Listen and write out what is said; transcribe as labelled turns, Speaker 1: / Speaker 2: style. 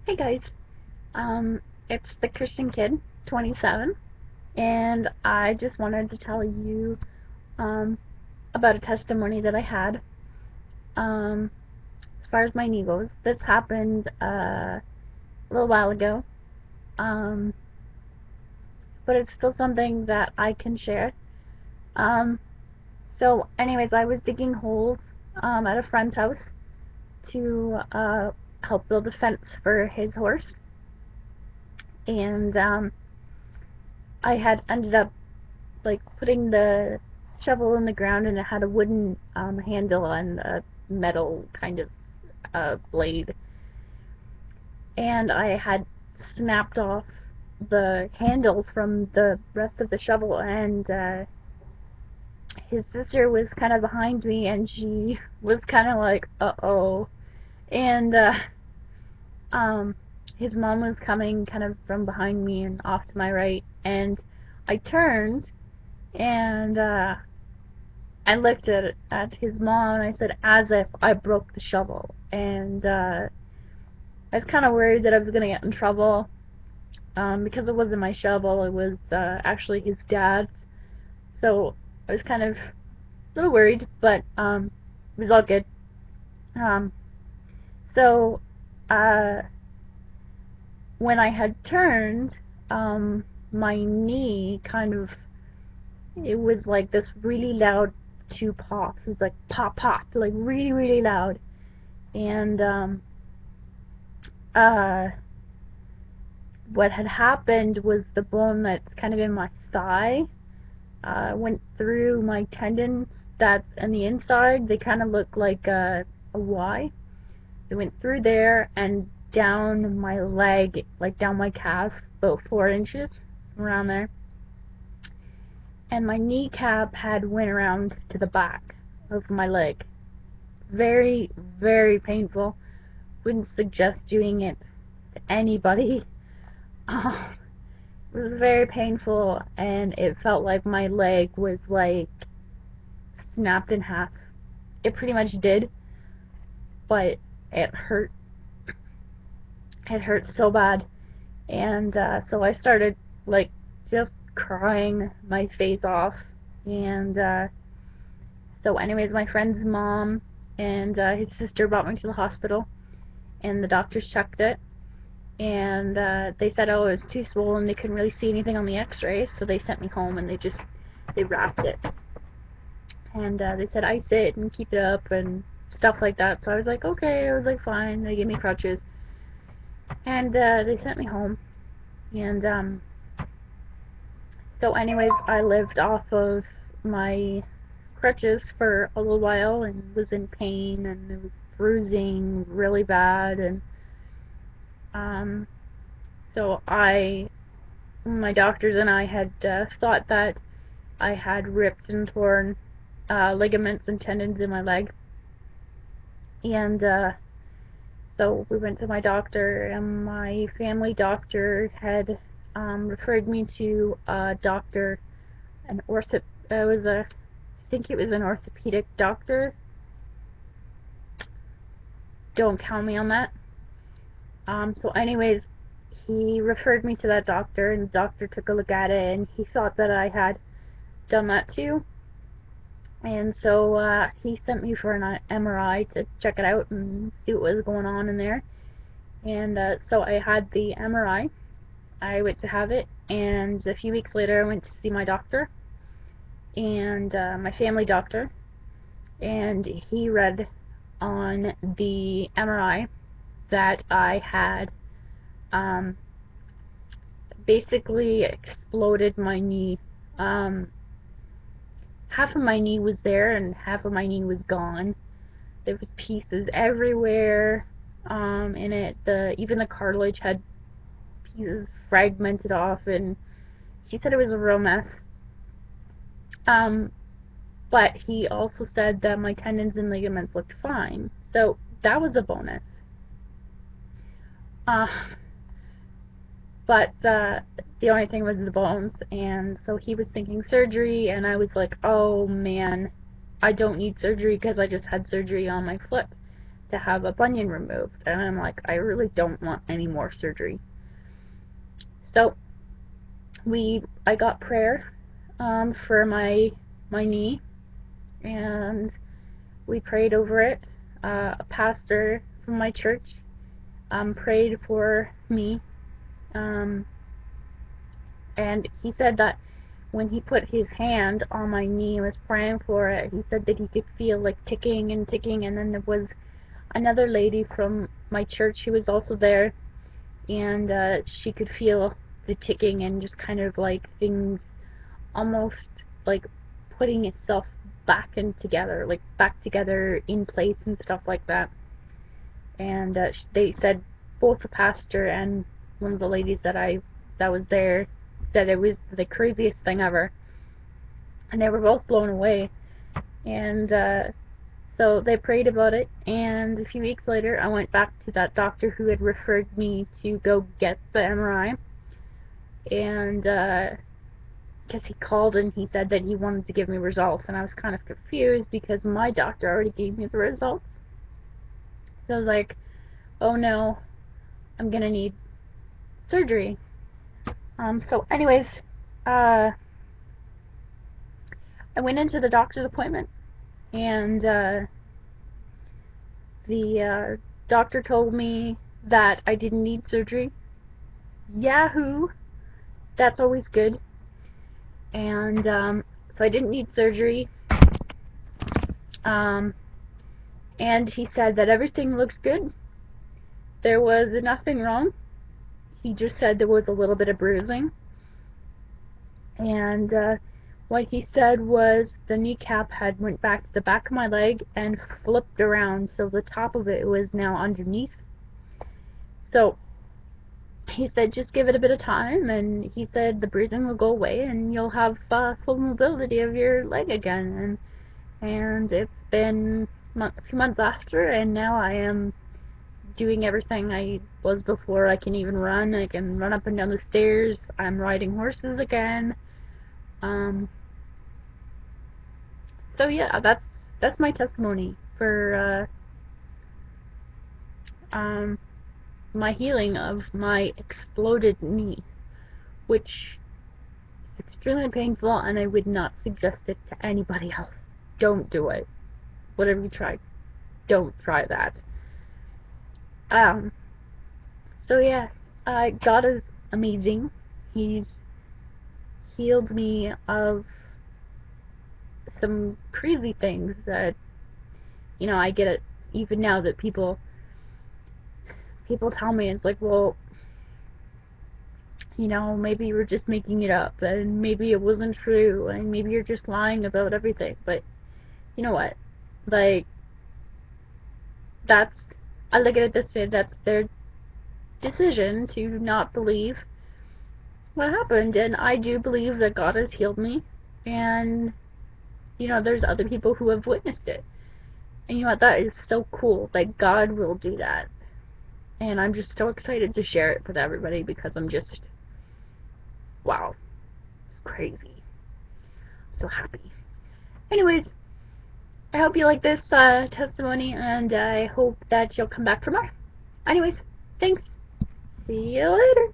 Speaker 1: Hey guys, it's the Christian Kid, 27, and I just wanted to tell you um, about a testimony that I had. Um, as far as my knee goes, this happened a little while ago, um, but it's still something that I can share. Um, anyways, I was digging holes at a friend's house to help build a fence for his horse, and I had ended up like putting the shovel in the ground, and it had a wooden handle and a metal kind of blade. And I had snapped off the handle from the rest of the shovel, and his sister was kind of behind me, and she was kind of like, uh-oh. And um, his mom was coming kind of from behind me and off to my right, and I turned, and I looked at his mom, and I said, as if I broke the shovel. And I was kind of worried that I was going to get in trouble because it wasn't my shovel. It was actually his dad's. So I was kind of a little worried, but it was all good. Um, so uh, when I had turned, my knee kind of, it was like this really loud two pops. It was like pop, pop, like really, really loud. And uh, what had happened was the bone that's kind of in my thigh went through my tendons that's on the inside. They kind of look like a Y. It went through there and down my leg, like down my calf, about 4 inches around there. And my kneecap had went around to the back of my leg. Very, very painful. Wouldn't suggest doing it to anybody. It was very painful, and it felt like my leg was like snapped in half. It pretty much did, but it hurt. It hurt so bad, and so I started like just crying my face off. And anyways, my friend's mom and his sister brought me to the hospital, and the doctors checked it, and they said, oh, it was too swollen. They couldn't really see anything on the X-ray, so they sent me home, and they wrapped it, and they said ice it and keep it up and stuff like that. So I was like, okay. I was like, fine. They gave me crutches, and they sent me home. And anyways, I lived off of my crutches for a little while and was in pain, and it was bruising really bad. And um, so my doctors and I had thought that I had ripped and torn ligaments and tendons in my leg. And so we went to my doctor, and my family doctor had referred me to a doctor, I think it was an orthopedic doctor. Don't count me on that. Anyways, he referred me to that doctor, and the doctor took a look at it, and he thought that I had done that too. And so he sent me for an MRI to check it out and see what was going on in there. And so I had the MRI. I went to have it, and a few weeks later I went to see my doctor, and my family doctor, and he read on the MRI that I had um, basically exploded my knee. Um, Half of my knee was there, and half of my knee was gone. There was pieces everywhere in it. Even the cartilage had pieces fragmented off, and he said it was a real mess. Um, but he also said that my tendons and ligaments looked fine. So that was a bonus. Uh, but the only thing was the bones, and so he was thinking surgery, and I was like, oh man, I don't need surgery because I just had surgery on my foot. to have a bunion removed. And I'm like, I really don't want any more surgery. So I got prayer for my knee, and we prayed over it. A pastor from my church prayed for me, and he said that when he put his hand on my knee and was praying for it, he said that he could feel like ticking and ticking, and then there was another lady from my church who was also there, and she could feel the ticking and just kind of like things almost like putting itself back together in place and stuff like that. And they said, both the pastor and one of the ladies that was there said it was the craziest thing ever, and they were both blown away. And so they prayed about it, and a few weeks later I went back to that doctor who had referred me to go get the MRI, and because he called and he said that he wanted to give me results, and I was kind of confused because my doctor already gave me the results. So I was like, oh no, I'm gonna need surgery. So anyways, I went into the doctor's appointment, and the doctor told me that I didn't need surgery. Yahoo! That's always good. And so I didn't need surgery. And he said that everything looks good. There was nothing wrong. He just said there was a little bit of bruising. And what he said was the kneecap had went back to the back of my leg and flipped around, so the top of it was now underneath. So he said just give it a bit of time, and he said the bruising will go away and you'll have full mobility of your leg again. And it's been a few months after, and now I am doing everything I was before. I can even run. I can run up and down the stairs. I'm riding horses again. So yeah, that's my testimony for my healing of my exploded knee, which is extremely painful, and I would not suggest it to anybody else. Don't do it. Whatever you try, don't try that. So yeah, God is amazing. He's healed me of some crazy things that, I get it even now that people tell me. It's like, well, maybe you were just making it up, and maybe it wasn't true, and maybe you're just lying about everything. But you know what? Like, I look at it this way, that's their decision to not believe what happened, and I do believe that God has healed me, and there's other people who have witnessed it, and you know what, that is so cool that God will do that, and I'm just so excited to share it with everybody because I'm just, wow, it's crazy, so happy. Anyways, I hope you like this testimony, and I hope that you'll come back for more. Anyways, thanks. See you later.